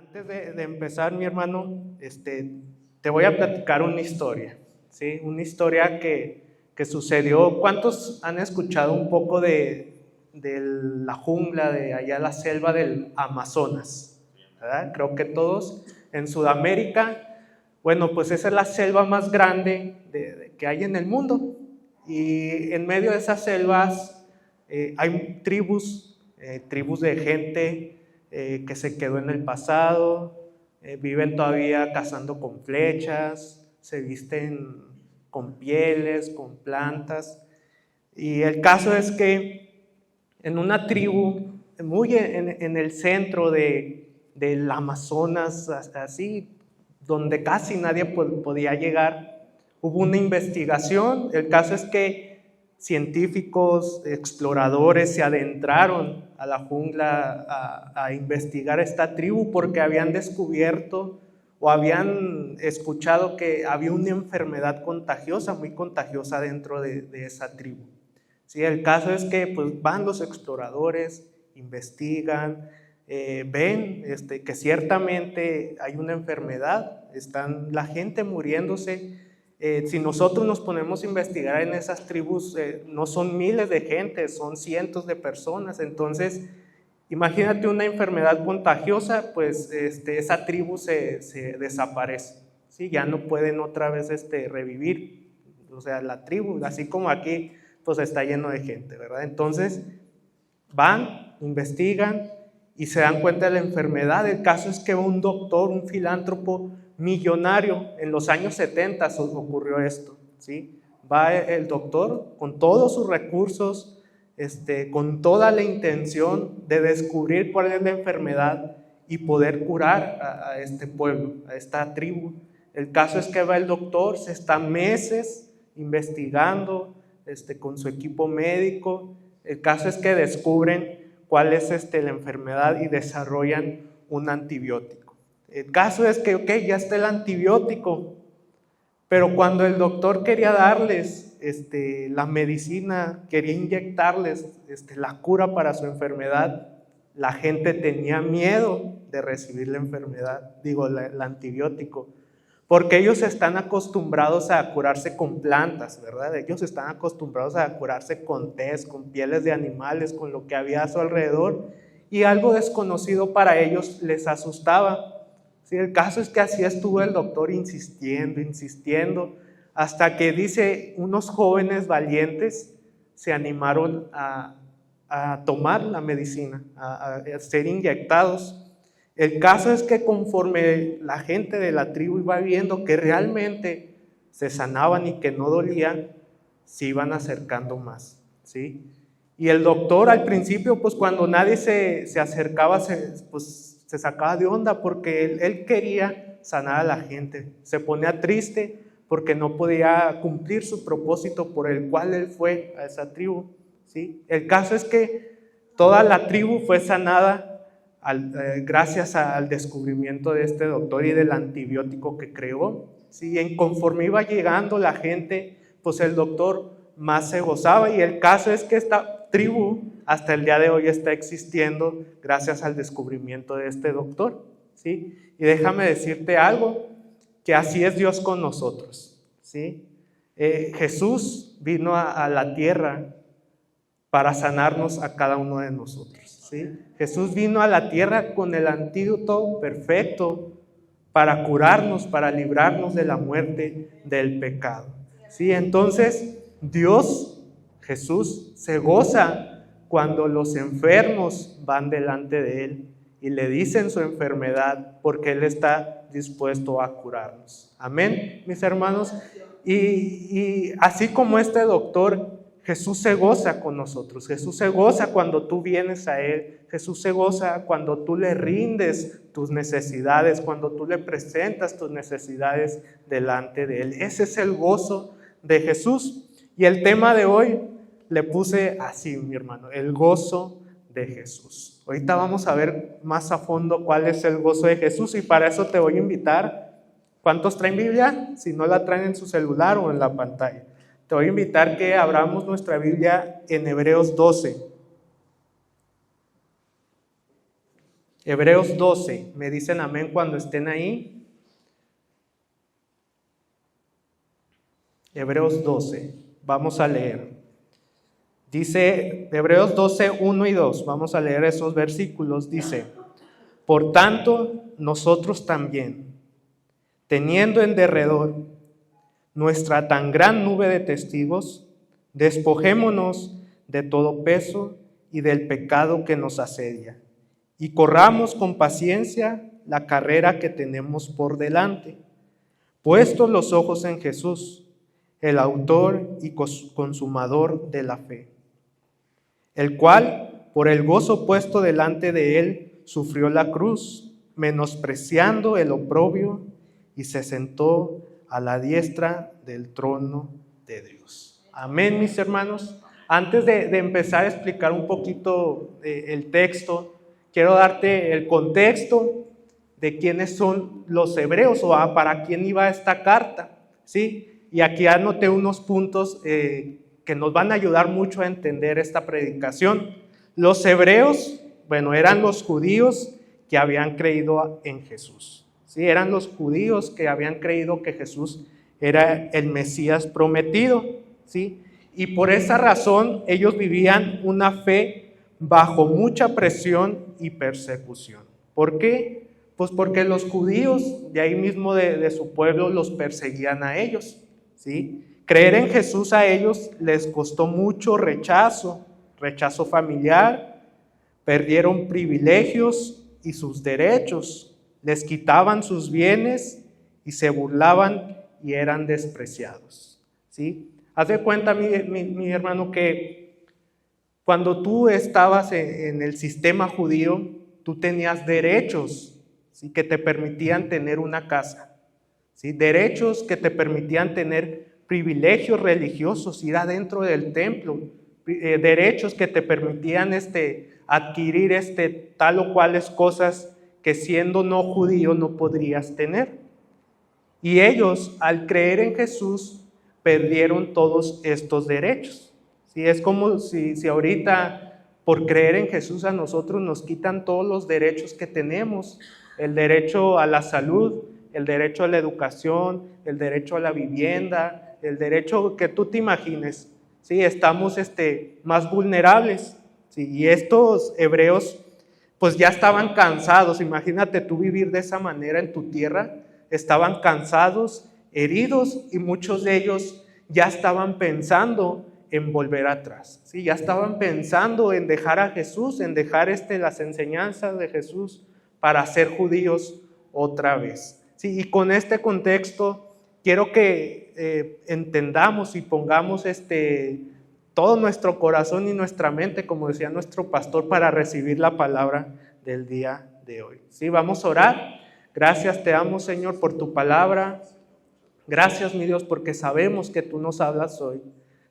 Antes de empezar, mi hermano, te voy a platicar una historia, ¿sí? Una historia que sucedió. ¿Cuántos han escuchado un poco de la jungla, de allá la selva del Amazonas? ¿Verdad? Creo que todos. En Sudamérica, bueno, pues esa es la selva más grande que hay en el mundo. Y en medio de esas selvas hay tribus de gente que se quedó en el pasado, viven todavía cazando con flechas, se visten con pieles, con plantas. Y el caso es que en una tribu, muy en el centro del Amazonas, así, donde casi nadie podía llegar, hubo una investigación. El caso es que científicos, exploradores se adentraron a la jungla a investigar esta tribu porque habían descubierto o habían escuchado que había una enfermedad contagiosa, muy contagiosa dentro de esa tribu. Sí, el caso es que pues, van los exploradores, investigan, ven que ciertamente hay una enfermedad, están la gente muriéndose. Si nosotros nos ponemos a investigar en esas tribus, no son miles de gente, son cientos de personas. Entonces, imagínate una enfermedad contagiosa, pues esa tribu se desaparece, ¿sí? Ya no pueden otra vez revivir, o sea, la tribu, así como aquí, pues está lleno de gente, ¿verdad? Entonces, van, investigan y se dan cuenta de la enfermedad. El caso es que un doctor, un filántropo millonario, en los años 70 ocurrió esto, ¿sí? Va el doctor con todos sus recursos, con toda la intención de descubrir cuál es la enfermedad y poder curar a este pueblo, a esta tribu. El caso es que va el doctor, se está meses investigando con su equipo médico. El caso es que descubren cuál es la enfermedad y desarrollan un antibiótico. El caso es que, ya está el antibiótico, pero cuando el doctor quería darles la medicina, quería inyectarles la cura para su enfermedad, la gente tenía miedo de recibir la enfermedad, el antibiótico, porque ellos están acostumbrados a curarse con plantas, ¿verdad? Ellos están acostumbrados a curarse con tés, con pieles de animales, con lo que había a su alrededor, y algo desconocido para ellos les asustaba. Sí, el caso es que así estuvo el doctor insistiendo, hasta que dice, unos jóvenes valientes se animaron a tomar la medicina, a ser inyectados. El caso es que conforme la gente de la tribu iba viendo que realmente se sanaban y que no dolían, se iban acercando más, ¿sí? Y el doctor al principio, pues cuando nadie se acercaba, se sacaba de onda porque él quería sanar a la gente. Se ponía triste porque no podía cumplir su propósito por el cual él fue a esa tribu, ¿sí? El caso es que toda la tribu fue sanada gracias al descubrimiento de este doctor y del antibiótico que creó, ¿sí? Y conforme iba llegando la gente, pues el doctor más se gozaba, y el caso es que esta tribu hasta el día de hoy está existiendo gracias al descubrimiento de este doctor, ¿sí? Y déjame decirte algo, que así es Dios con nosotros, ¿sí? Jesús vino a la tierra para sanarnos a cada uno de nosotros, ¿sí? Jesús vino a la tierra con el antídoto perfecto para curarnos, para librarnos de la muerte, del pecado, ¿sí? Entonces, Dios, Jesús, se goza cuando los enfermos van delante de Él y le dicen su enfermedad, porque Él está dispuesto a curarnos. Amén, mis hermanos. Y así como este doctor, Jesús se goza con nosotros. Jesús se goza cuando tú vienes a Él. Jesús se goza cuando tú le rindes tus necesidades, cuando tú le presentas tus necesidades delante de Él. Ese es el gozo de Jesús. Y el tema de hoy le puse así, mi hermano, el gozo de Jesús. Ahorita vamos a ver más a fondo cuál es el gozo de Jesús, y para eso te voy a invitar. ¿Cuántos traen Biblia? Si no la traen en su celular o en la pantalla. Te voy a invitar que abramos nuestra Biblia en Hebreos 12. Hebreos 12, me dicen amén cuando estén ahí. Hebreos 12, vamos a leer. Dice Hebreos 12, 1 y 2, vamos a leer esos versículos. Dice: por tanto, nosotros también, teniendo en derredor nuestra tan gran nube de testigos, despojémonos de todo peso y del pecado que nos asedia, y corramos con paciencia la carrera que tenemos por delante, puestos los ojos en Jesús, el autor y consumador de la fe, el cual, por el gozo puesto delante de él, sufrió la cruz, menospreciando el oprobio, y se sentó a la diestra del trono de Dios. Amén, mis hermanos. Antes de empezar a explicar un poquito el texto, quiero darte el contexto de quiénes son los hebreos o para quién iba esta carta, ¿sí? Y aquí anoté unos puntos que nos van a ayudar mucho a entender esta predicación. Los hebreos, bueno, eran los judíos que habían creído en Jesús, ¿sí? Eran los judíos que habían creído que Jesús era el Mesías prometido, ¿sí? Y por esa razón ellos vivían una fe bajo mucha presión y persecución. ¿Por qué? Pues porque los judíos de ahí mismo de su pueblo los perseguían a ellos, ¿sí? Creer en Jesús a ellos les costó mucho rechazo familiar, perdieron privilegios y sus derechos, les quitaban sus bienes y se burlaban y eran despreciados, ¿sí? Haz de cuenta, mi hermano, que cuando tú estabas en el sistema judío, tú tenías derechos, ¿sí? Que te permitían tener una casa, ¿sí? Derechos que te permitían tener privilegios religiosos, ir adentro del templo, derechos que te permitían adquirir tal o cuales cosas que siendo no judío no podrías tener. Y ellos, al creer en Jesús, perdieron todos estos derechos. ¿Sí? Es como si ahorita por creer en Jesús a nosotros nos quitan todos los derechos que tenemos, el derecho a la salud, el derecho a la educación, el derecho a la vivienda, el derecho que tú te imagines. ¿Sí? Estamos más vulnerables, ¿sí? Y estos hebreos pues ya estaban cansados. Imagínate tú vivir de esa manera en tu tierra. Estaban cansados, heridos, y muchos de ellos ya estaban pensando en volver atrás, ¿sí? Ya estaban pensando en dejar a Jesús, en dejar las enseñanzas de Jesús para ser judíos otra vez, ¿sí? Y con este contexto quiero que entendamos y pongamos todo nuestro corazón y nuestra mente, como decía nuestro pastor, para recibir la palabra del día de hoy, ¿sí? Vamos a orar. Gracias te damos, Señor, por tu palabra. Gracias, mi Dios, porque sabemos que tú nos hablas hoy.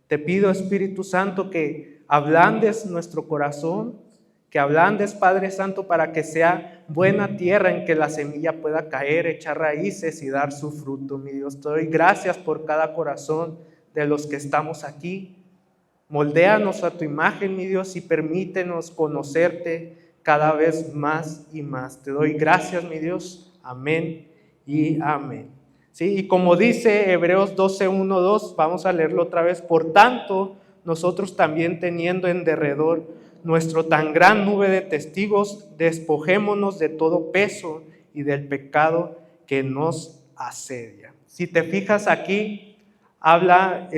Te pido, Espíritu Santo, que ablandes nuestro corazón, que ablandes, Padre Santo, para que sea buena tierra en que la semilla pueda caer, echar raíces y dar su fruto, mi Dios. Te doy gracias por cada corazón de los que estamos aquí. Moldéanos a tu imagen, mi Dios, y permítenos conocerte cada vez más y más. Te doy gracias, mi Dios. Amén y amén. Sí, y como dice Hebreos 12, 1, 2, vamos a leerlo otra vez. Por tanto, nosotros también, teniendo en derredor nuestro tan gran nube de testigos, despojémonos de todo peso y del pecado que nos asedia. Si te fijas aquí, habla,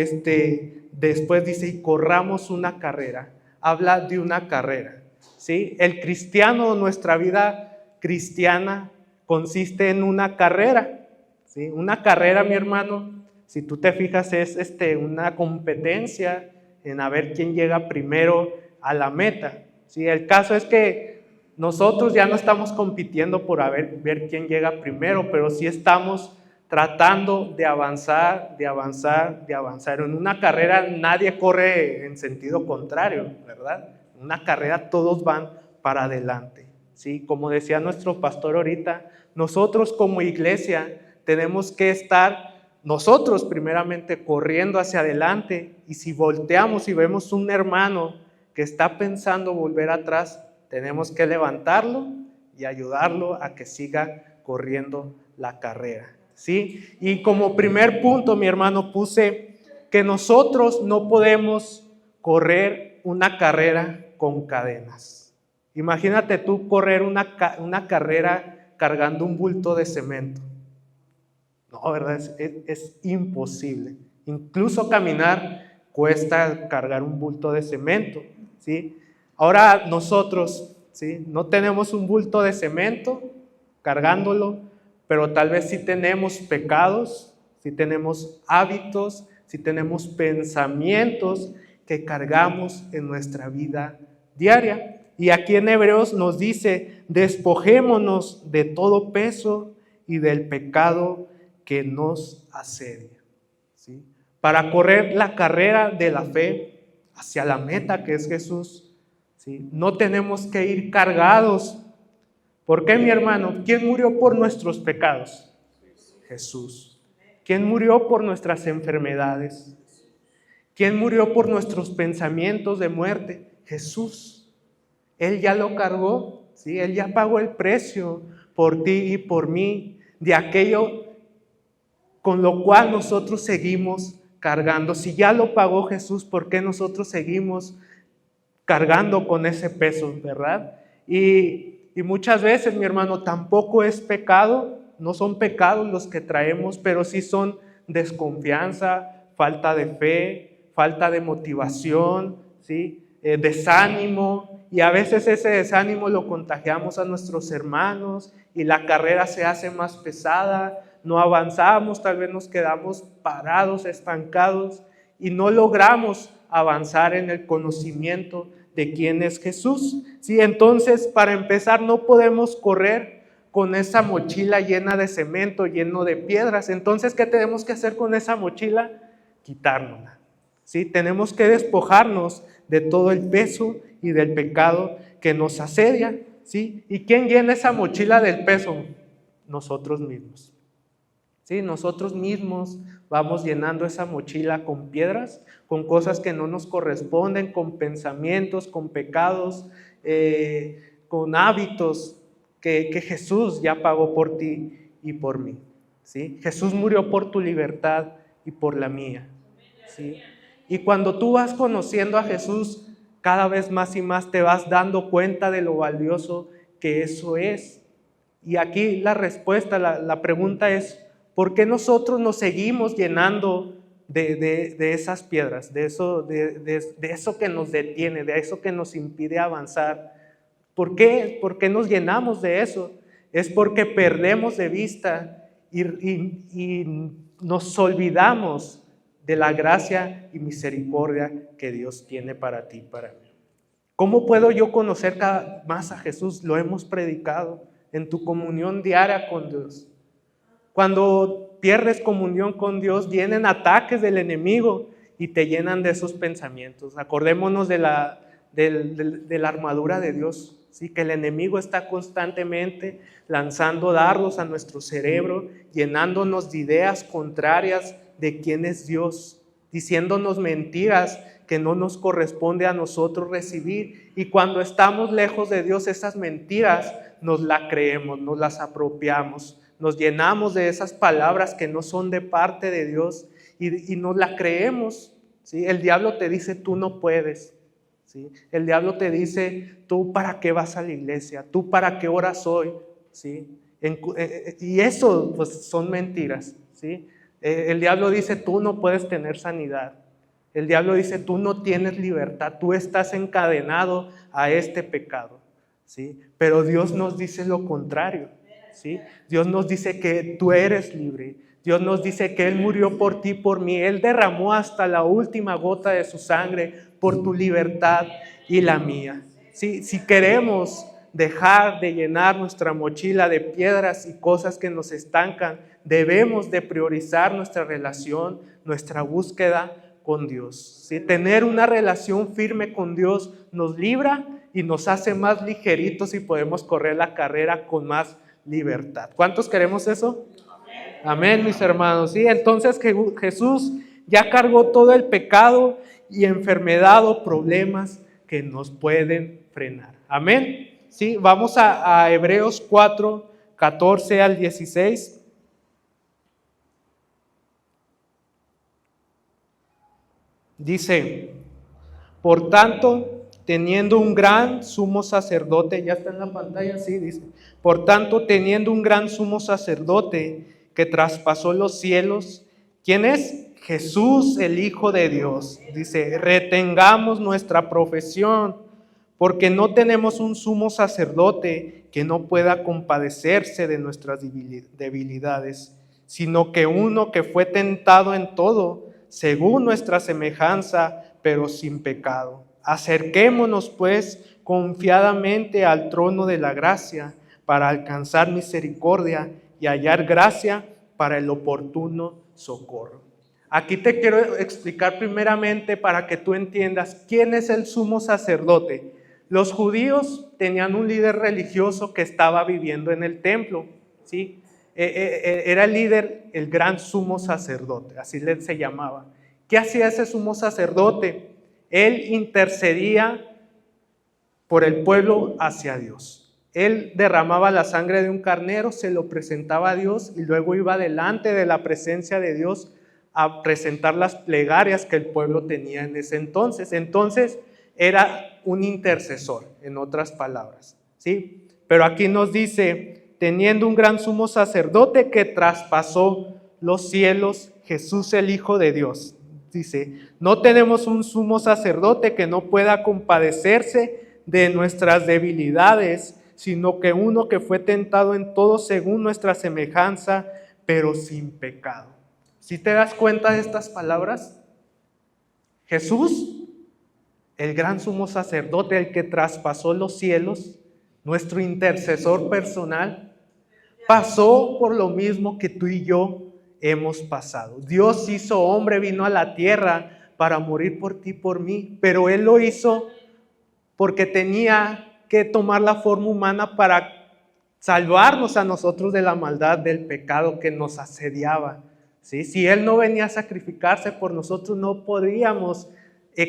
después dice, y corramos una carrera. Habla de una carrera, ¿sí? El cristiano, nuestra vida cristiana, consiste en una carrera, ¿sí? Una carrera, mi hermano, si tú te fijas, es una competencia en a ver quién llega primero a la meta, ¿sí? El caso es que nosotros ya no estamos compitiendo por ver quién llega primero, pero sí estamos tratando de avanzar. En una carrera nadie corre en sentido contrario, ¿verdad? En una carrera todos van para adelante, ¿sí? Como decía nuestro pastor ahorita, nosotros como iglesia tenemos que estar nosotros primeramente corriendo hacia adelante, y si volteamos y vemos un hermano que está pensando volver atrás, tenemos que levantarlo y ayudarlo a que siga corriendo la carrera, ¿sí? Y como primer punto, mi hermano, puse que nosotros no podemos correr una carrera con cadenas. Imagínate tú correr una carrera cargando un bulto de cemento. No, ¿verdad? Es imposible. Incluso caminar cuesta cargar un bulto de cemento, ¿sí? Ahora nosotros, ¿sí?, no tenemos un bulto de cemento cargándolo, pero tal vez sí tenemos pecados, sí tenemos hábitos, sí tenemos pensamientos que cargamos en nuestra vida diaria. Y aquí en Hebreos nos dice: despojémonos de todo peso y del pecado que nos asedia, ¿sí? Para correr la carrera de la fe hacia la meta que es Jesús, ¿sí?, no tenemos que ir cargados. ¿Por qué, mi hermano? ¿Quién murió por nuestros pecados? Jesús. ¿Quién murió por nuestras enfermedades? ¿Quién murió por nuestros pensamientos de muerte? Jesús. Él ya lo cargó, ¿sí? Él ya pagó el precio por ti y por mí, de aquello con lo cual nosotros seguimos cargando. Si ya lo pagó Jesús, ¿por qué nosotros seguimos cargando con ese peso, verdad? Y muchas veces, mi hermano, tampoco es pecado, no son pecados los que traemos, pero sí son desconfianza, falta de fe, falta de motivación, ¿sí?, desánimo, y a veces ese desánimo lo contagiamos a nuestros hermanos y la carrera se hace más pesada, no avanzamos, tal vez nos quedamos parados, estancados y no logramos avanzar en el conocimiento de quién es Jesús, ¿sí? Entonces, para empezar, no podemos correr con esa mochila llena de cemento, lleno de piedras. Entonces, ¿qué tenemos que hacer con esa mochila? Quitárnosla, ¿sí? Tenemos que despojarnos de todo el peso y del pecado que nos asedia, ¿sí? ¿Y quién llena esa mochila del peso? Nosotros mismos. ¿Sí? Nosotros mismos vamos llenando esa mochila con piedras, con cosas que no nos corresponden, con pensamientos, con pecados, con hábitos que Jesús ya pagó por ti y por mí, ¿sí? Jesús murió por tu libertad y por la mía, ¿sí? Y cuando tú vas conociendo a Jesús, cada vez más y más te vas dando cuenta de lo valioso que eso es. Y aquí la respuesta, la pregunta es: ¿por qué nosotros nos seguimos llenando de esas piedras, de eso que nos detiene, de eso que nos impide avanzar? ¿Por qué? ¿Por qué nos llenamos de eso? Es porque perdemos de vista y nos olvidamos de la gracia y misericordia que Dios tiene para ti y para mí. ¿Cómo puedo yo conocer cada más a Jesús? Lo hemos predicado en tu comunión diaria con Dios. Cuando pierdes comunión con Dios, vienen ataques del enemigo y te llenan de esos pensamientos. Acordémonos de la armadura de Dios, ¿sí? Que el enemigo está constantemente lanzando dardos a nuestro cerebro, llenándonos de ideas contrarias de quién es Dios, diciéndonos mentiras que no nos corresponde a nosotros recibir. Y cuando estamos lejos de Dios, esas mentiras nos las creemos, nos las apropiamos. Nos llenamos de esas palabras que no son de parte de Dios y nos las creemos, ¿sí? El diablo te dice: tú no puedes, ¿sí? El diablo te dice: tú para qué vas a la iglesia, tú para qué oras hoy, ¿sí? Y eso pues son mentiras, ¿sí? El diablo dice: tú no puedes tener sanidad. El diablo dice: tú no tienes libertad, tú estás encadenado a este pecado, ¿sí? Pero Dios nos dice lo contrario, ¿sí? Dios nos dice que tú eres libre. Dios nos dice que Él murió por ti, por mí. Él derramó hasta la última gota de su sangre por tu libertad y la mía, ¿sí? Si queremos dejar de llenar nuestra mochila de piedras y cosas que nos estancan, debemos de priorizar nuestra relación, nuestra búsqueda con Dios, ¿sí? Tener una relación firme con Dios nos libra y nos hace más ligeritos y podemos correr la carrera con más libertad. ¿Cuántos queremos eso? Amén, mis hermanos. ¿Sí? Entonces Jesús ya cargó todo el pecado y enfermedad o problemas que nos pueden frenar. Amén. ¿sí? Vamos a Hebreos 4, 14 al 16. Dice, por tanto, teniendo un gran sumo sacerdote, ya está en la pantalla, sí, dice, por tanto, teniendo un gran sumo sacerdote que traspasó los cielos, ¿quién es? Jesús, el Hijo de Dios. Dice, retengamos nuestra profesión, porque no tenemos un sumo sacerdote que no pueda compadecerse de nuestras debilidades, sino que uno que fue tentado en todo, según nuestra semejanza, pero sin pecado. Acerquémonos, pues, confiadamente al trono de la gracia, para alcanzar misericordia y hallar gracia para el oportuno socorro. Aquí te quiero explicar primeramente para que tú entiendas quién es el sumo sacerdote. Los judíos tenían un líder religioso que estaba viviendo en el templo, ¿sí? Era el líder, el gran sumo sacerdote, así se llamaba. ¿Qué hacía ese sumo sacerdote? Él intercedía por el pueblo hacia Dios. Él derramaba la sangre de un carnero, se lo presentaba a Dios y luego iba delante de la presencia de Dios a presentar las plegarias que el pueblo tenía en ese entonces. Entonces era un intercesor, en otras palabras, ¿sí? Pero aquí nos dice, teniendo un gran sumo sacerdote que traspasó los cielos, Jesús el Hijo de Dios. Dice, no tenemos un sumo sacerdote que no pueda compadecerse de nuestras debilidades, sino que uno que fue tentado en todo según nuestra semejanza, pero sin pecado. ¿Sí te das cuenta de estas palabras? Jesús, el gran sumo sacerdote, el que traspasó los cielos, nuestro intercesor personal, pasó por lo mismo que tú y yo hemos pasado. Dios hizo hombre, vino a la tierra para morir por ti y por mí, pero Él lo hizo porque tenía que tomar la forma humana para salvarnos a nosotros de la maldad, del pecado que nos asediaba. ¿Sí? Si Él no venía a sacrificarse por nosotros, no podíamos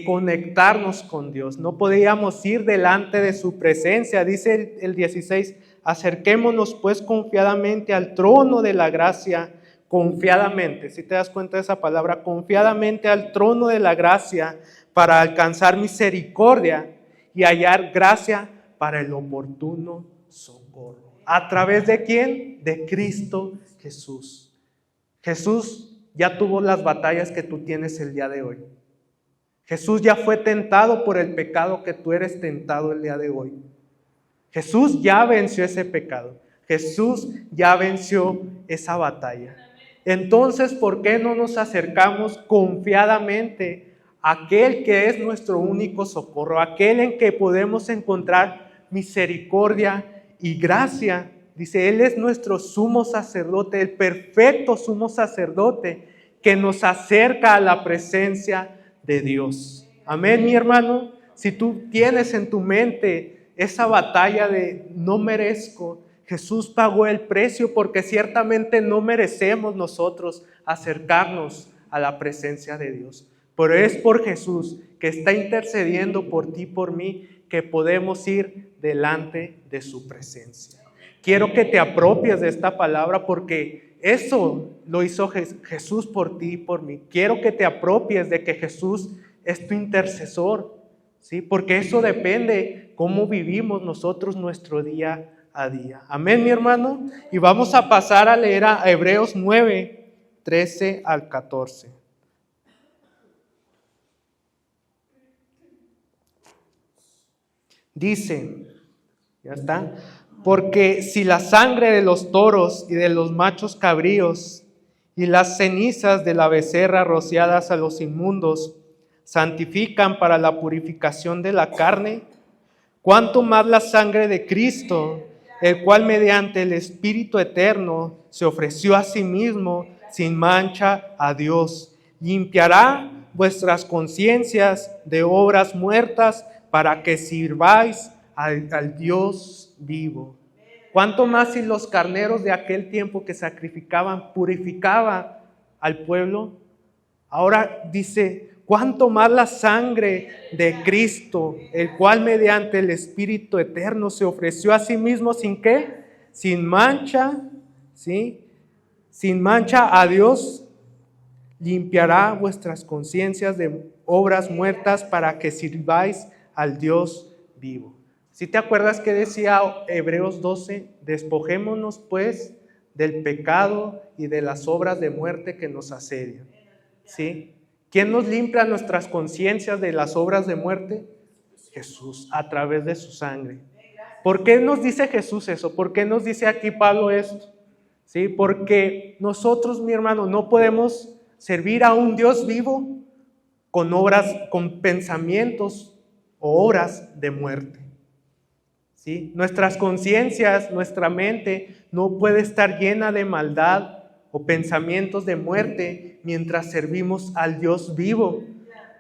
conectarnos con Dios, no podíamos ir delante de su presencia. Dice el 16, acerquémonos pues confiadamente al trono de la gracia, confiadamente, si te das cuenta de esa palabra, confiadamente al trono de la gracia para alcanzar misericordia y hallar gracia para el oportuno socorro. ¿A través de quién? De Cristo Jesús. Jesús ya tuvo las batallas que tú tienes el día de hoy. Jesús ya fue tentado por el pecado que tú eres tentado el día de hoy. Jesús ya venció ese pecado. Jesús ya venció esa batalla. Entonces, ¿por qué no nos acercamos confiadamente a aquel que es nuestro único socorro, aquel en que podemos encontrar misericordia y gracia? Dice, Él es nuestro sumo sacerdote, el perfecto sumo sacerdote que nos acerca a la presencia de Dios. Amén, mi hermano. Si tú tienes en tu mente esa batalla de no merezco, Jesús pagó el precio porque ciertamente no merecemos nosotros acercarnos a la presencia de Dios. Pero es por Jesús que está intercediendo por ti y por mí que podemos ir delante de su presencia. Quiero que te apropies de esta palabra porque eso lo hizo Jesús por ti y por mí. Quiero que te apropies de que Jesús es tu intercesor, ¿sí? Porque eso depende cómo vivimos nosotros nuestro día a día. Amén, mi hermano. Y vamos a pasar a leer a Hebreos 9, 13 al 14. Dice, ya está, porque si la sangre de los toros y de los machos cabríos y las cenizas de la becerra rociadas a los inmundos santifican para la purificación de la carne, cuánto más la sangre de Cristo, el cual mediante el Espíritu eterno se ofreció a sí mismo sin mancha a Dios, limpiará vuestras conciencias de obras muertas para que sirváis al Dios vivo. Cuánto más si los carneros de aquel tiempo que sacrificaban purificaban al pueblo. Ahora dice, cuánto más la sangre de Cristo, el cual mediante el Espíritu eterno se ofreció a sí mismo sin qué, sin mancha, ¿sí? Sin mancha a Dios, limpiará vuestras conciencias de obras muertas para que sirváis al Dios vivo. ¿Sí te acuerdas que decía Hebreos 12? Despojémonos pues del pecado y de las obras de muerte que nos asedian. ¿Sí? ¿Quién nos limpia nuestras conciencias de las obras de muerte? Jesús, a través de su sangre. ¿Por qué nos dice Jesús eso? ¿Por qué nos dice aquí Pablo esto? ¿Sí? Porque nosotros, mi hermano, no podemos servir a un Dios vivo con obras, con pensamientos o obras de muerte. ¿Sí? Nuestras conciencias, nuestra mente no puede estar llena de maldad o pensamientos de muerte mientras servimos al Dios vivo.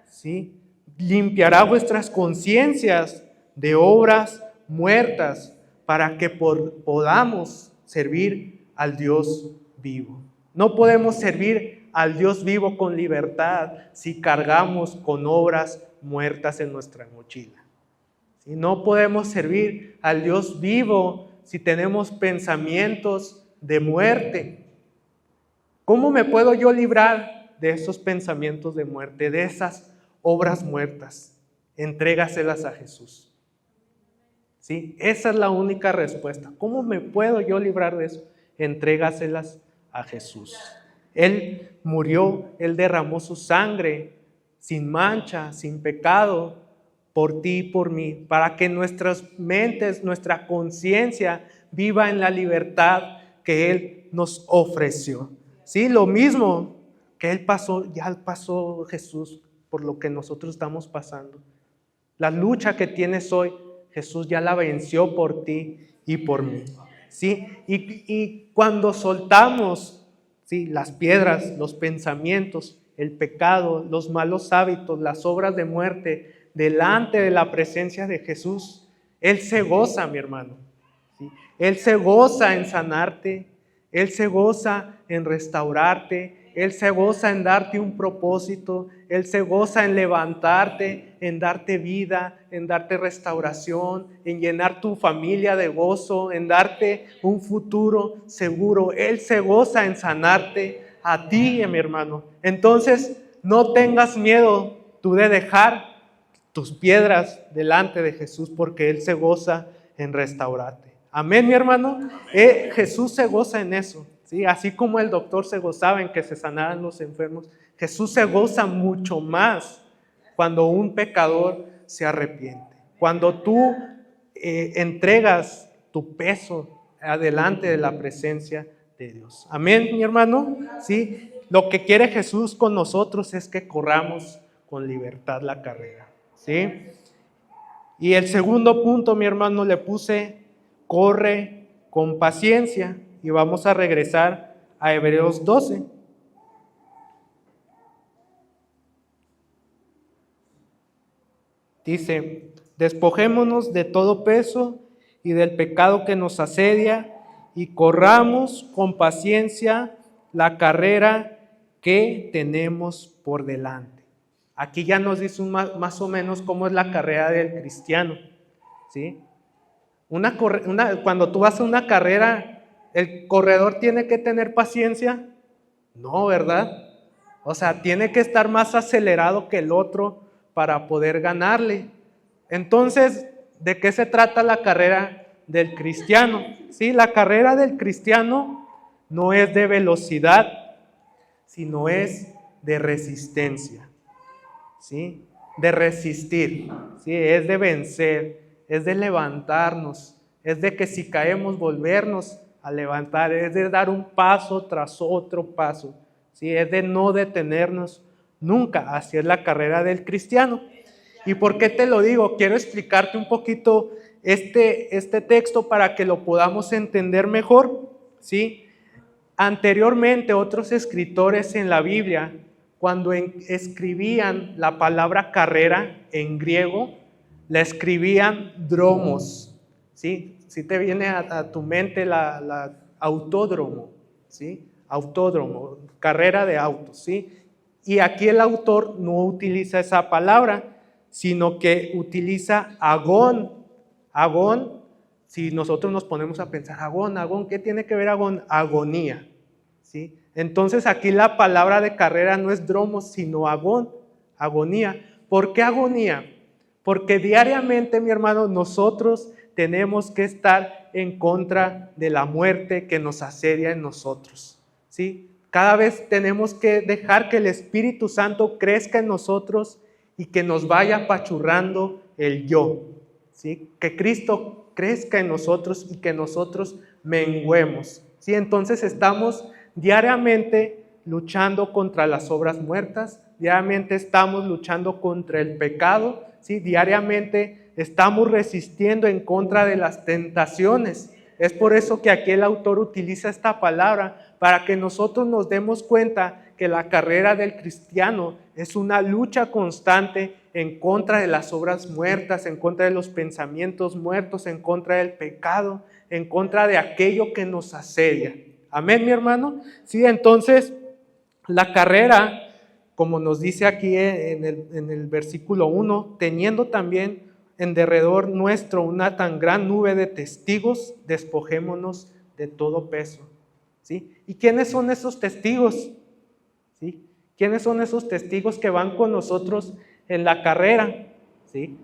¿Sí? Limpiará vuestras conciencias de obras muertas para que podamos servir al Dios vivo. No podemos servir al Dios vivo con libertad si cargamos con obras muertas en nuestra mochila. ¿Sí? No podemos servir al Dios vivo si tenemos pensamientos de muerte. ¿Cómo me puedo yo librar de esos pensamientos de muerte, de esas obras muertas? Entrégaselas a Jesús. ¿Sí? Esa es la única respuesta. ¿Cómo me puedo yo librar de eso? Entrégaselas a Jesús. Él murió, Él derramó su sangre sin mancha, sin pecado, por ti y por mí, para que nuestras mentes, nuestra conciencia viva en la libertad que Él nos ofreció. Sí, lo mismo que Él pasó, ya pasó Jesús por lo que nosotros estamos pasando. La lucha que tienes hoy, Jesús ya la venció por ti y por mí. ¿Sí? Y cuando soltamos, ¿sí?, las piedras, los pensamientos, el pecado, los malos hábitos, las obras de muerte, delante de la presencia de Jesús, Él se goza, mi hermano. ¿Sí? Él se goza en sanarte, Él se goza en restaurarte, Él se goza en darte un propósito, Él se goza en levantarte, en darte vida, en darte restauración, en llenar tu familia de gozo, en darte un futuro seguro. Él se goza en sanarte a ti, mi hermano. Entonces, no tengas miedo tú de dejar tus piedras delante de Jesús, porque Él se goza en restaurarte. Amén, mi hermano. Jesús se goza en eso. ¿Sí? Así como el doctor se gozaba en que se sanaran los enfermos, Jesús se goza mucho más cuando un pecador se arrepiente. Cuando tú entregas tu peso adelante de la presencia de Dios. Amén, mi hermano. ¿Sí? Lo que quiere Jesús con nosotros es que corramos con libertad la carrera. ¿Sí? Y el segundo punto, mi hermano, le puse: corre con paciencia. Y vamos a regresar a Hebreos 12. Dice: despojémonos de todo peso y del pecado que nos asedia y corramos con paciencia la carrera que tenemos por delante. Aquí ya nos dice más o menos cómo es la carrera del cristiano. ¿Sí? Cuando tú vas a una carrera, ¿el corredor tiene que tener paciencia? No, ¿verdad? O sea, tiene que estar más acelerado que el otro para poder ganarle. Entonces, ¿de qué se trata la carrera del cristiano? Sí, la carrera del cristiano no es de velocidad, sino es de resistencia. ¿Sí? De resistir, ¿sí? Es de vencer, es de levantarnos, es de que si caemos volvernos a levantar, es de dar un paso tras otro paso, ¿sí? Es de no detenernos nunca. Así es la carrera del cristiano. ¿Y por qué te lo digo? Quiero explicarte un poquito este texto para que lo podamos entender mejor, ¿sí? Anteriormente, otros escritores en la Biblia, cuando escribían la palabra carrera en griego, la escribían dromos, ¿sí? Si te viene a tu mente la autódromo, ¿sí? Autódromo, carrera de autos, ¿sí? Y aquí el autor no utiliza esa palabra, sino que utiliza agón. Agón, si nosotros nos ponemos a pensar, agón, ¿qué tiene que ver agón? Agonía, ¿sí? Entonces aquí la palabra de carrera no es dromos, sino agón, agonía. ¿Por qué agonía? Porque diariamente, mi hermano, nosotros tenemos que estar en contra de la muerte que nos asedia en nosotros, ¿sí? Cada vez tenemos que dejar que el Espíritu Santo crezca en nosotros y que nos vaya apachurrando el yo, ¿sí? Que Cristo crezca en nosotros y que nosotros menguemos, ¿sí? Entonces estamos diariamente luchando contra las obras muertas, diariamente estamos luchando contra el pecado, ¿sí? Diariamente estamos resistiendo en contra de las tentaciones. Es por eso que aquí el autor utiliza esta palabra, para que nosotros nos demos cuenta que la carrera del cristiano es una lucha constante en contra de las obras muertas, en contra de los pensamientos muertos, en contra del pecado, en contra de aquello que nos asedia. Amén, mi hermano. Sí, entonces la carrera, como nos dice aquí en el versículo 1, teniendo también en derredor nuestro una tan gran nube de testigos, despojémonos de todo peso. ¿Sí? ¿Y quiénes son esos testigos? ¿Sí? ¿Quiénes son esos testigos que van con nosotros en la carrera? ¿Sí?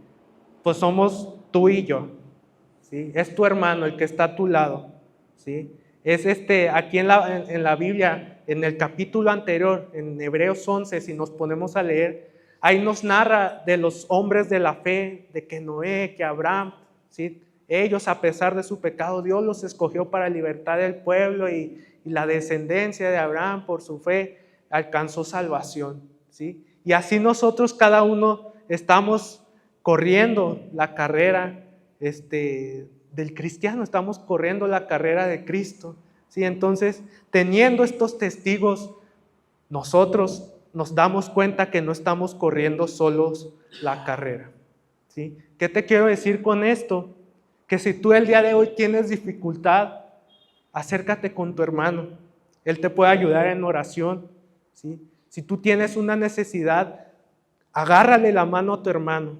Pues somos tú y yo, ¿sí? Es tu hermano el que está a tu lado, ¿sí? Es aquí en la Biblia, en el capítulo anterior, en Hebreos 11, si nos ponemos a leer, ahí nos narra de los hombres de la fe, de que Noé, que Abraham, ¿sí? Ellos, a pesar de su pecado, Dios los escogió para libertad del pueblo y la descendencia de Abraham por su fe alcanzó salvación, ¿sí? Y así nosotros cada uno estamos corriendo la carrera del cristiano, estamos corriendo la carrera de Cristo, ¿sí? Entonces, teniendo estos testigos, nosotros nos damos cuenta que no estamos corriendo solos la carrera, ¿sí? ¿Qué te quiero decir con esto? Que si tú el día de hoy tienes dificultad, acércate con tu hermano. Él te puede ayudar en oración, ¿sí? Si tú tienes una necesidad, agárrale la mano a tu hermano,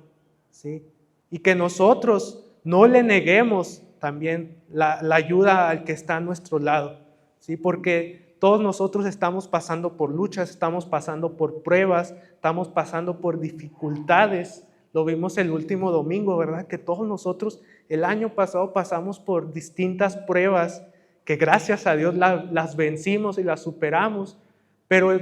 ¿sí? Y que nosotros no le neguemos también la ayuda al que está a nuestro lado, ¿sí? Porque todos nosotros estamos pasando por luchas, estamos pasando por pruebas, estamos pasando por dificultades. Lo vimos el último domingo, ¿verdad? Que todos nosotros el año pasado pasamos por distintas pruebas que gracias a Dios las vencimos y las superamos, pero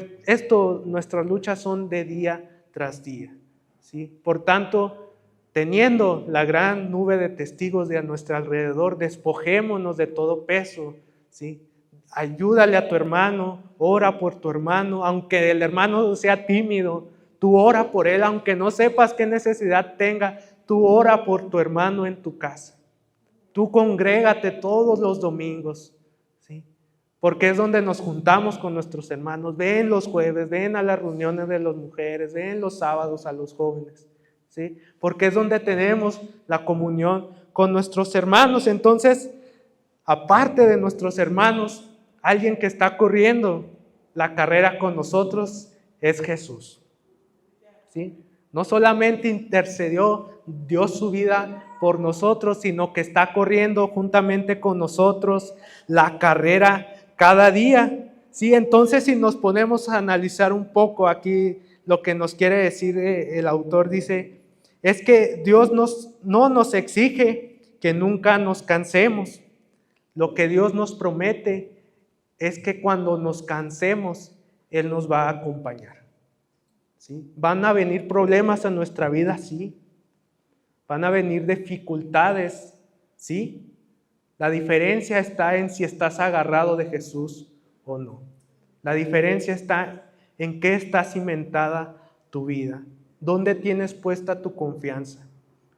nuestras luchas son de día tras día, ¿sí? Por tanto, teniendo la gran nube de testigos de a nuestro alrededor, despojémonos de todo peso, ¿sí? Ayúdale a tu hermano, ora por tu hermano, aunque el hermano sea tímido, tú ora por él, aunque no sepas qué necesidad tenga, tú ora por tu hermano en tu casa. Tú congrégate todos los domingos, ¿sí? Porque es donde nos juntamos con nuestros hermanos. Ven los jueves, ven a las reuniones de las mujeres, ven los sábados a los jóvenes, ¿sí? Porque es donde tenemos la comunión con nuestros hermanos. Entonces, aparte de nuestros hermanos, alguien que está corriendo la carrera con nosotros es Jesús, ¿sí? No solamente intercedió, dio su vida por nosotros, sino que está corriendo juntamente con nosotros la carrera cada día, ¿sí? Entonces, si nos ponemos a analizar un poco aquí lo que nos quiere decir el autor, dice, es que Dios no nos exige que nunca nos cansemos. Lo que Dios nos promete es que cuando nos cansemos, Él nos va a acompañar, ¿sí? Van a venir problemas a nuestra vida, sí. Van a venir dificultades, sí. La diferencia está en si estás agarrado de Jesús o no. La diferencia está en qué está cimentada tu vida. ¿Dónde tienes puesta tu confianza?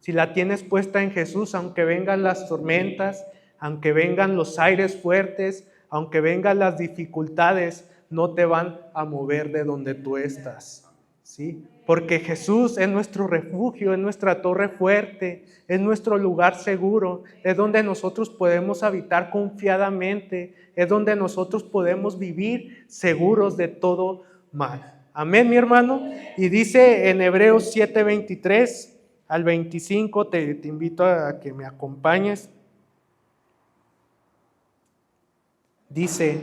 Si la tienes puesta en Jesús, aunque vengan las tormentas, aunque vengan los aires fuertes, aunque vengan las dificultades, no te van a mover de donde tú estás, ¿sí? Porque Jesús es nuestro refugio, es nuestra torre fuerte, es nuestro lugar seguro, es donde nosotros podemos habitar confiadamente, es donde nosotros podemos vivir seguros de todo mal. Amén, mi hermano. Y dice en Hebreos 7:23 al 25, te invito a que me acompañes. Dice,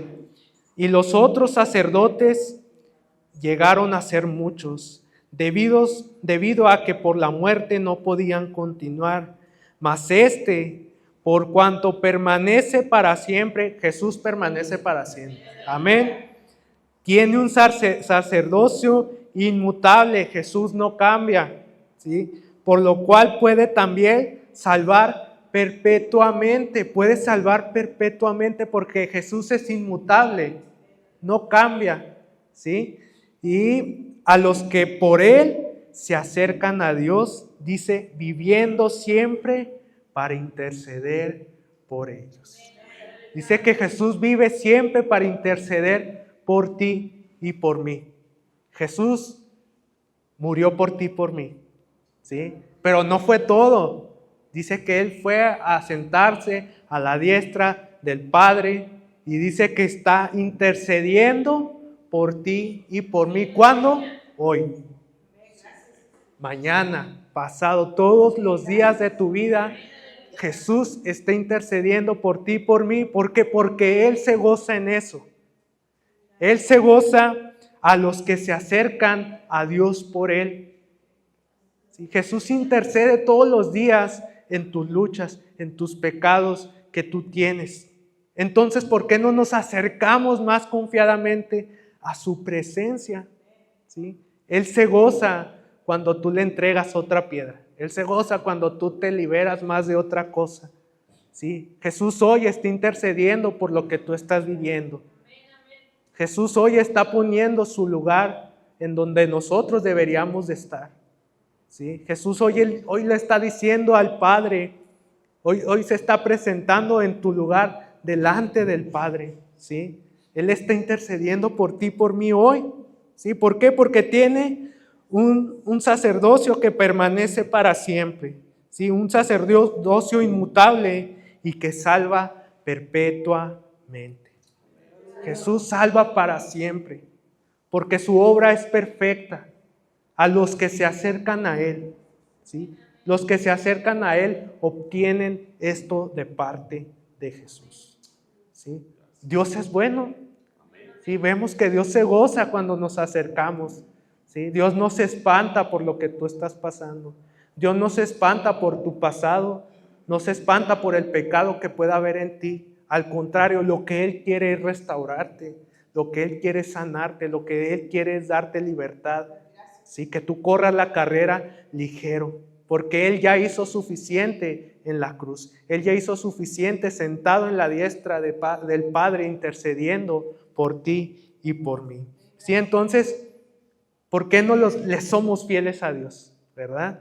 y los otros sacerdotes llegaron a ser muchos, debido a que por la muerte no podían continuar. Mas por cuanto permanece para siempre, Jesús permanece para siempre. Amén. Tiene un sacerdocio inmutable, Jesús no cambia, ¿sí? Por lo cual puede también salvar perpetuamente, puede salvar perpetuamente porque Jesús es inmutable, no cambia, ¿sí? Y a los que por Él se acercan a Dios, dice, viviendo siempre para interceder por ellos. Dice que Jesús vive siempre para interceder por ti y por mí. Jesús murió por ti y por mí, ¿sí? Pero no fue todo. Dice que Él fue a sentarse a la diestra del Padre y dice que está intercediendo por ti y por mí. ¿Cuándo? Hoy. Mañana, pasado, todos los días de tu vida, Jesús está intercediendo por ti y por mí. ¿Por qué? Porque Él se goza en eso. Él se goza a los que se acercan a Dios por Él. ¿Sí? Jesús intercede todos los días en tus luchas, en tus pecados que tú tienes. Entonces, ¿por qué no nos acercamos más confiadamente a su presencia? ¿Sí? Él se goza cuando tú le entregas otra piedra. Él se goza cuando tú te liberas más de otra cosa. ¿Sí? Jesús hoy está intercediendo por lo que tú estás viviendo. Jesús hoy está poniendo su lugar en donde nosotros deberíamos de estar. ¿Sí? Jesús hoy le está diciendo al Padre, hoy se está presentando en tu lugar delante del Padre. ¿Sí? Él está intercediendo por ti, por mí hoy. ¿Sí? ¿Por qué? Porque tiene un sacerdocio que permanece para siempre. ¿Sí? Un sacerdocio inmutable y que salva perpetuamente. Jesús salva para siempre, porque su obra es perfecta a los que se acercan a Él. ¿Sí? Los que se acercan a Él obtienen esto de parte de Jesús. ¿Sí? Dios es bueno. ¿Sí? Vemos que Dios se goza cuando nos acercamos. ¿Sí? Dios no se espanta por lo que tú estás pasando. Dios no se espanta por tu pasado, no se espanta por el pecado que pueda haber en ti. Al contrario, lo que Él quiere es restaurarte, lo que Él quiere es sanarte, lo que Él quiere es darte libertad. Sí, que tú corras la carrera ligero, porque Él ya hizo suficiente en la cruz. Él ya hizo suficiente sentado en la diestra del Padre intercediendo por ti y por mí. Sí, entonces, ¿por qué no le somos fieles a Dios? ¿Verdad?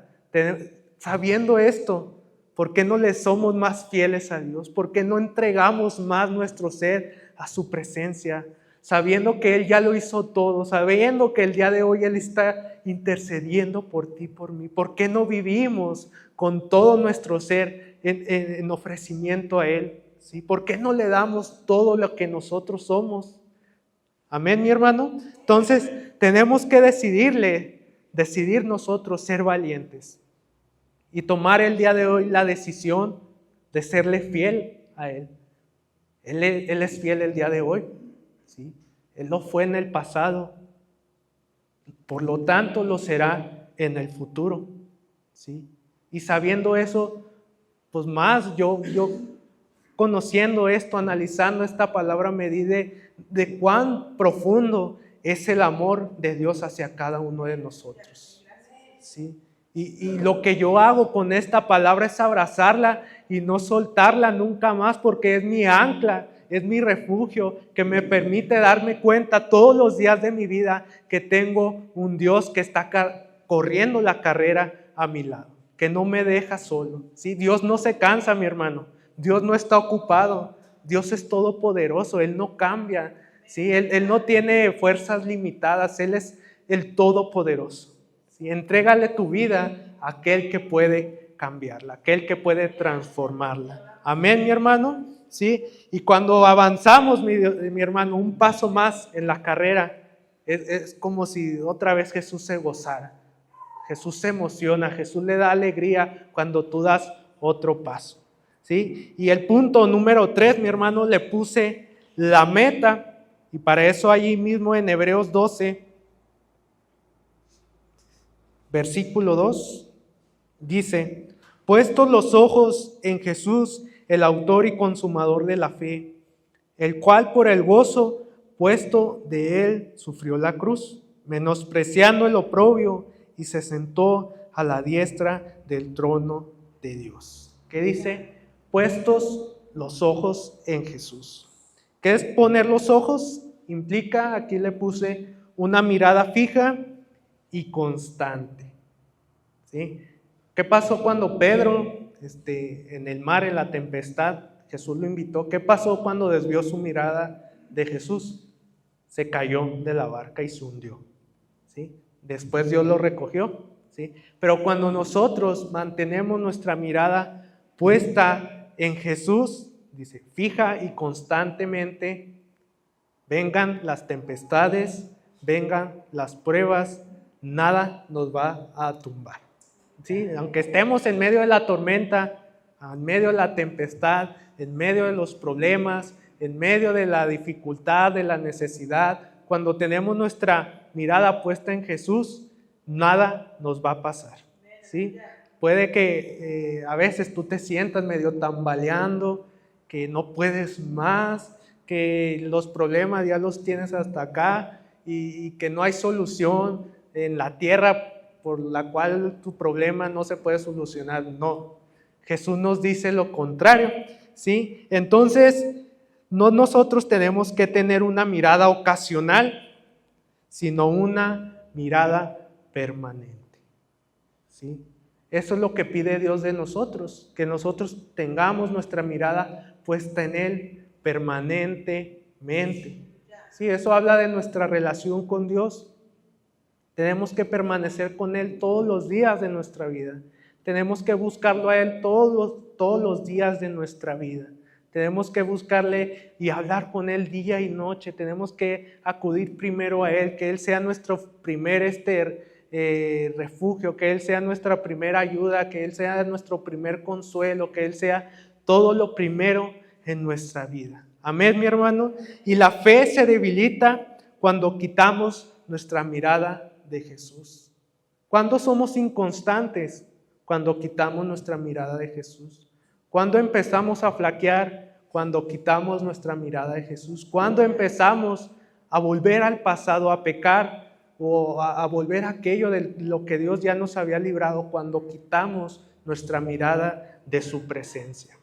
Sabiendo esto, ¿por qué no le somos más fieles a Dios? ¿Por qué no entregamos más nuestro ser a su presencia? Sabiendo que Él ya lo hizo todo, sabiendo que el día de hoy Él está intercediendo por ti y por mí. ¿Por qué no vivimos con todo nuestro ser en ofrecimiento a Él? ¿Sí? ¿Por qué no le damos todo lo que nosotros somos? Amén, mi hermano. Entonces, tenemos que decidir nosotros ser valientes. Y tomar el día de hoy la decisión de serle fiel a Él. Él es fiel el día de hoy. ¿Sí? Él lo fue en el pasado. Por lo tanto, lo será en el futuro. ¿Sí? Y sabiendo eso, pues más yo conociendo esto, analizando esta palabra, me di de cuán profundo es el amor de Dios hacia cada uno de nosotros. ¿Sí? Y lo que yo hago con esta palabra es abrazarla y no soltarla nunca más, porque es mi ancla, es mi refugio que me permite darme cuenta todos los días de mi vida que tengo un Dios que está corriendo la carrera a mi lado, que no me deja solo. ¿Sí? Dios no se cansa, mi hermano. Dios no está ocupado. Dios es todopoderoso. Él no cambia. ¿Sí? Él no tiene fuerzas limitadas. Él es el todopoderoso. ¿Sí? Entrégale tu vida a aquel que puede cambiarla, aquel que puede transformarla. Amén, mi hermano. ¿Sí? Y cuando avanzamos, mi hermano, un paso más en la carrera, Es como si otra vez Jesús se gozara. Jesús se emociona, Jesús le da alegría cuando tú das otro paso, ¿sí? Y el punto número 3, mi hermano, le puse la meta, y para eso allí mismo en Hebreos 12, versículo 2, dice: puestos los ojos en Jesús, el autor y consumador de la fe, el cual por el gozo puesto de él sufrió la cruz, menospreciando el oprobio, y se sentó a la diestra del trono de Dios. ¿Qué dice? Puestos los ojos en Jesús. ¿Qué es poner los ojos? Implica, aquí le puse, una mirada fija y constante, ¿sí? ¿Qué pasó cuando Pedro, en el mar, en la tempestad, Jesús lo invitó? ¿Qué pasó cuando desvió su mirada de Jesús? Se cayó de la barca y se hundió, ¿sí? Después Dios lo recogió, ¿sí? Pero cuando nosotros mantenemos nuestra mirada puesta en Jesús, dice, fija y constantemente, vengan las tempestades, vengan las pruebas, nada nos va a tumbar, ¿sí? Aunque estemos en medio de la tormenta, en medio de la tempestad, en medio de los problemas, en medio de la dificultad, de la necesidad, cuando tenemos nuestra mirada puesta en Jesús, nada nos va a pasar, ¿sí? Puede que a veces tú te sientas medio tambaleando, que no puedes más, que los problemas ya los tienes hasta acá y que no hay solución en la tierra por la cual tu problema no se puede solucionar. No, Jesús nos dice lo contrario, ¿sí? Entonces, no nosotros tenemos que tener una mirada ocasional, sino una mirada permanente, ¿sí? Eso es lo que pide Dios de nosotros, que nosotros tengamos nuestra mirada puesta en Él permanentemente, ¿sí? Eso habla de nuestra relación con Dios. Tenemos que permanecer con Él todos los días de nuestra vida. Tenemos que buscarlo a Él todos los días de nuestra vida. Tenemos que buscarle y hablar con Él día y noche. Tenemos que acudir primero a Él, que Él sea nuestro primer refugio, que Él sea nuestra primera ayuda, que Él sea nuestro primer consuelo, que Él sea todo lo primero en nuestra vida. Amén, mi hermano. Y la fe se debilita cuando quitamos nuestra mirada de Jesús. ¿Cuándo somos inconstantes? Cuando quitamos nuestra mirada de Jesús. ¿Cuándo empezamos a flaquear? Cuando quitamos nuestra mirada de Jesús. ¿Cuándo empezamos a volver al pasado, a pecar o a volver a aquello de lo que Dios ya nos había librado? Cuando quitamos nuestra mirada de su presencia,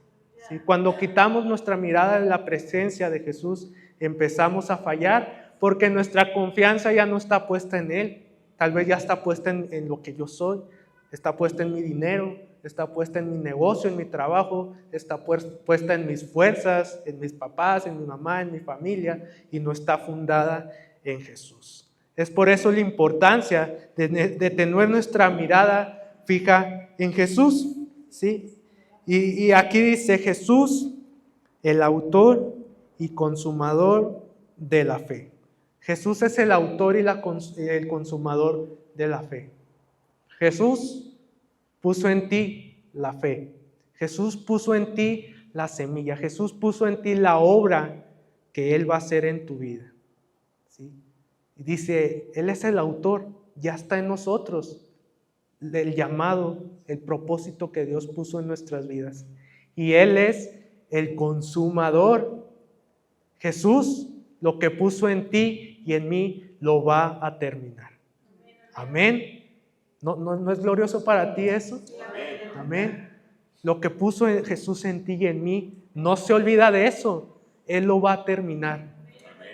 ¿sí? Cuando quitamos nuestra mirada de la presencia de Jesús, empezamos a fallar porque nuestra confianza ya no está puesta en Él. Tal vez ya está puesta en lo que yo soy, está puesta en mi dinero, está puesta en mi negocio, en mi trabajo, está puesta en mis fuerzas, en mis papás, en mi mamá, en mi familia, y no está fundada en Jesús. Es por eso la importancia de tener nuestra mirada fija en Jesús, ¿sí? Y aquí dice Jesús, el autor y consumador de la fe. Jesús es el autor y el consumador de la fe. Jesús puso en ti la fe. Jesús puso en ti la semilla. Jesús puso en ti la obra que Él va a hacer en tu vida, ¿sí? Y dice, Él es el autor, ya está en nosotros el llamado, el propósito que Dios puso en nuestras vidas. Y Él es el consumador. Jesús, lo que puso en ti y en mí, lo va a terminar. Amén. ¿No es glorioso para ti eso? Amén. Lo que puso Jesús en ti y en mí, no se olvida de eso. Él lo va a terminar,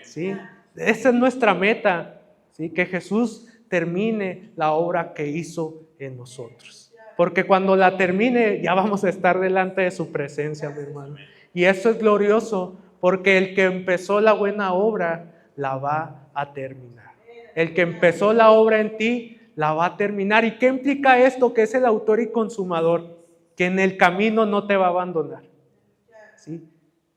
¿sí? Esa es nuestra meta, ¿sí? Que Jesús termine la obra que hizo en nosotros. Porque cuando la termine, ya vamos a estar delante de su presencia, mi hermano. Y eso es glorioso, porque el que empezó la buena obra, la va a terminar. El que empezó la obra en ti, la va a terminar. ¿Y qué implica esto? Que es el autor y consumador, que en el camino no te va a abandonar, ¿sí?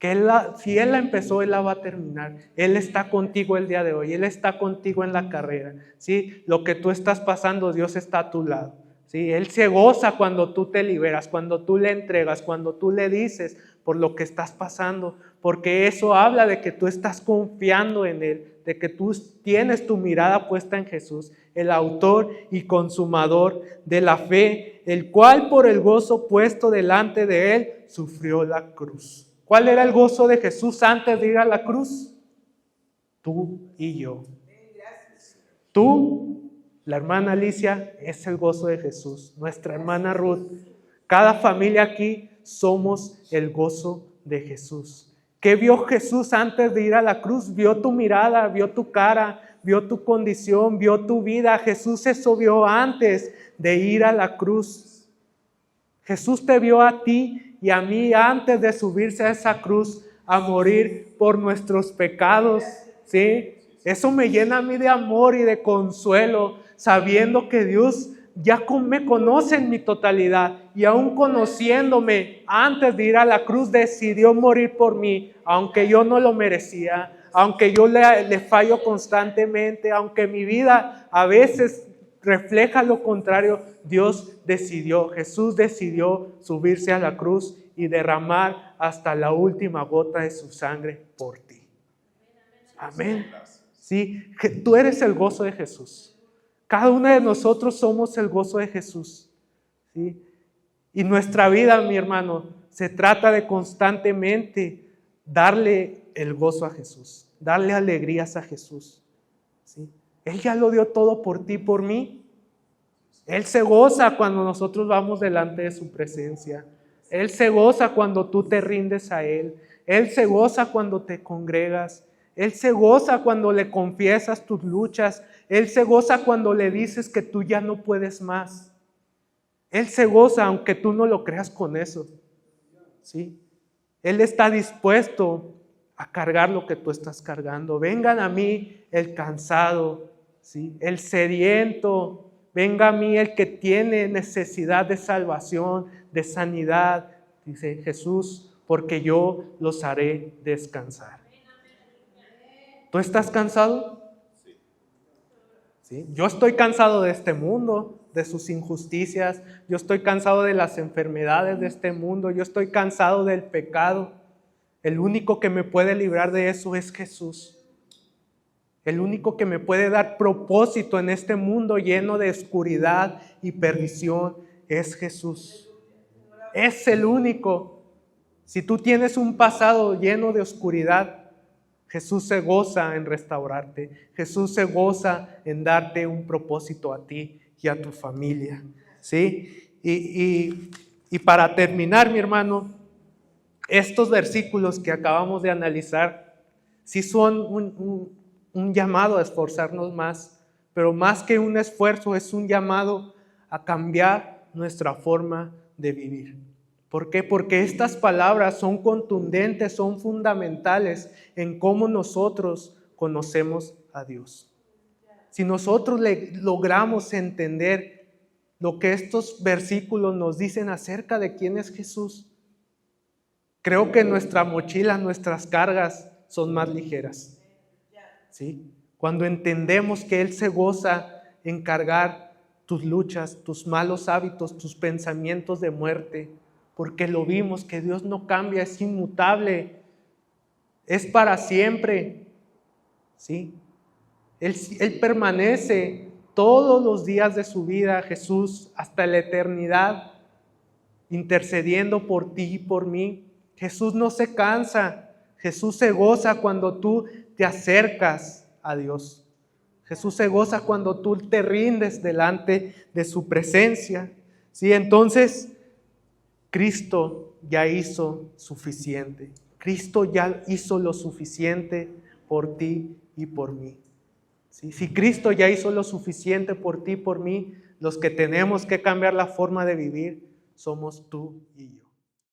que si Él la empezó, Él la va a terminar. Él está contigo el día de hoy, Él está contigo en la carrera, ¿sí? Lo que tú estás pasando, Dios está a tu lado, ¿sí? Él se goza cuando tú te liberas, cuando tú le entregas, cuando tú le dices por lo que estás pasando, porque eso habla de que tú estás confiando en Él, de que tú tienes tu mirada puesta en Jesús, el autor y consumador de la fe, el cual por el gozo puesto delante de Él sufrió la cruz. ¿Cuál era el gozo de Jesús antes de ir a la cruz? Tú y yo. Tú, la hermana Alicia, es el gozo de Jesús. Nuestra hermana Ruth, cada familia aquí somos el gozo de Jesús. ¿Qué vio Jesús antes de ir a la cruz? Vio tu mirada, vio tu cara, vio tu condición, vio tu vida. Jesús eso vio antes de ir a la cruz. Jesús te vio a ti y a mí antes de subirse a esa cruz a morir por nuestros pecados, ¿sí? Eso me llena a mí de amor y de consuelo, sabiendo que Dios ya me conoce en mi totalidad y aún conociéndome antes de ir a la cruz decidió morir por mí, aunque yo no lo merecía, aunque yo le fallo constantemente, aunque mi vida a veces refleja lo contrario. Dios decidió, Jesús decidió subirse a la cruz y derramar hasta la última gota de su sangre por ti. Amén. Sí, tú eres el gozo de Jesús. Cada uno de nosotros somos el gozo de Jesús. ¿Sí? Y nuestra vida, mi hermano, se trata de constantemente darle el gozo a Jesús, darle alegrías a Jesús. ¿Sí? Él ya lo dio todo por ti, por mí. Él se goza cuando nosotros vamos delante de su presencia. Él se goza cuando tú te rindes a Él. Él se goza cuando te congregas. Él se goza cuando le confiesas tus luchas. Él se goza cuando le dices que tú ya no puedes más. Él se goza aunque tú no lo creas con eso. ¿Sí? Él está dispuesto a cargar lo que tú estás cargando. Vengan a mí el cansado, ¿sí? El sediento. Venga a mí el que tiene necesidad de salvación, de sanidad, dice Jesús, porque yo los haré descansar. ¿Tú estás cansado? ¿Sí? Yo estoy cansado de este mundo, de sus injusticias. Yo estoy cansado de las enfermedades de este mundo. Yo estoy cansado del pecado. El único que me puede librar de eso es Jesús. El único que me puede dar propósito en este mundo lleno de oscuridad y perdición es Jesús. Es el único. Si tú tienes un pasado lleno de oscuridad, Jesús se goza en restaurarte. Jesús se goza en darte un propósito a ti y a tu familia. ¿Sí? Y para terminar, mi hermano, estos versículos que acabamos de analizar, sí son un llamado a esforzarnos más, pero más que un esfuerzo es un llamado a cambiar nuestra forma de vivir. ¿Por qué? Porque estas palabras son contundentes, son fundamentales en cómo nosotros conocemos a Dios. Si nosotros logramos entender lo que estos versículos nos dicen acerca de quién es Jesús, creo que nuestra mochila, nuestras cargas son más ligeras. ¿Sí? Cuando entendemos que Él se goza en cargar tus luchas, tus malos hábitos, tus pensamientos de muerte, porque lo vimos que Dios no cambia, es inmutable, es para siempre. ¿Sí? Él permanece todos los días de su vida, Jesús, hasta la eternidad, intercediendo por ti y por mí. Jesús no se cansa, Jesús se goza cuando tú te acercas a Dios. Jesús se goza cuando tú te rindes delante de su presencia. ¿Sí? Entonces, Cristo ya hizo suficiente. Cristo ya hizo lo suficiente por ti y por mí. ¿Sí? Si Cristo ya hizo lo suficiente por ti y por mí, los que tenemos que cambiar la forma de vivir somos tú y yo.